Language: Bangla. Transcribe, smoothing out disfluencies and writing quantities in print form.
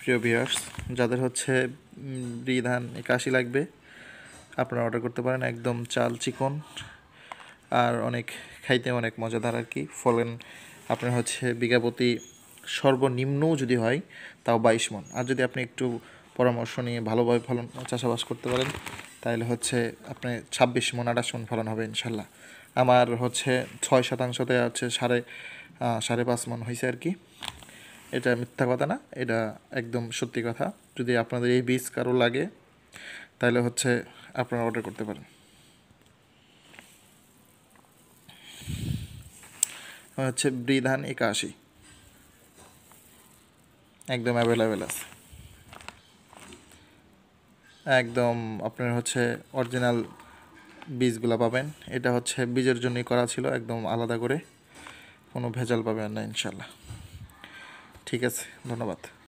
প্রিয় ভিউয়ার্স, যাদের হচ্ছে ধান 81 লাগবে আপনারা অর্ডার করতে পারেন। একদম চাল চিকন আর অনেক খাইতে অনেক মজাদার আর কি। ফলন আপনার হচ্ছে বিঘা প্রতি সর্বনিম্ন যদি হয় তাও 22 মণ। আর যদি আপনি একটু পরামর্শ নিয়ে ভালোভাবে ফলন চাষাবাস করতে পারেন তাহলে হচ্ছে আপনি 26 মণ 28 মণ ফলন হবে ইনশাল্লাহ। আমার হচ্ছে 6% হচ্ছে 5.5 মণ হয়েছে আর কি। এটা মিথ্যা কথা না, এটা একদম সত্যি কথা। যদি আপনাদের এই বীজ কারো লাগে তাহলে হচ্ছে আপনারা অর্ডার করতে পারেন। হচ্ছে ধান 81 একদম অ্যাভেলেবেল আছে। একদম আপনার হচ্ছে অরিজিনাল বীজগুলো পাবেন। এটা হচ্ছে বীজের জন্যই করা ছিল, একদম আলাদা করে, কোনো ভেজাল পাবেন না ইনশাল্লাহ। ঠিক আছে, ধন্যবাদ।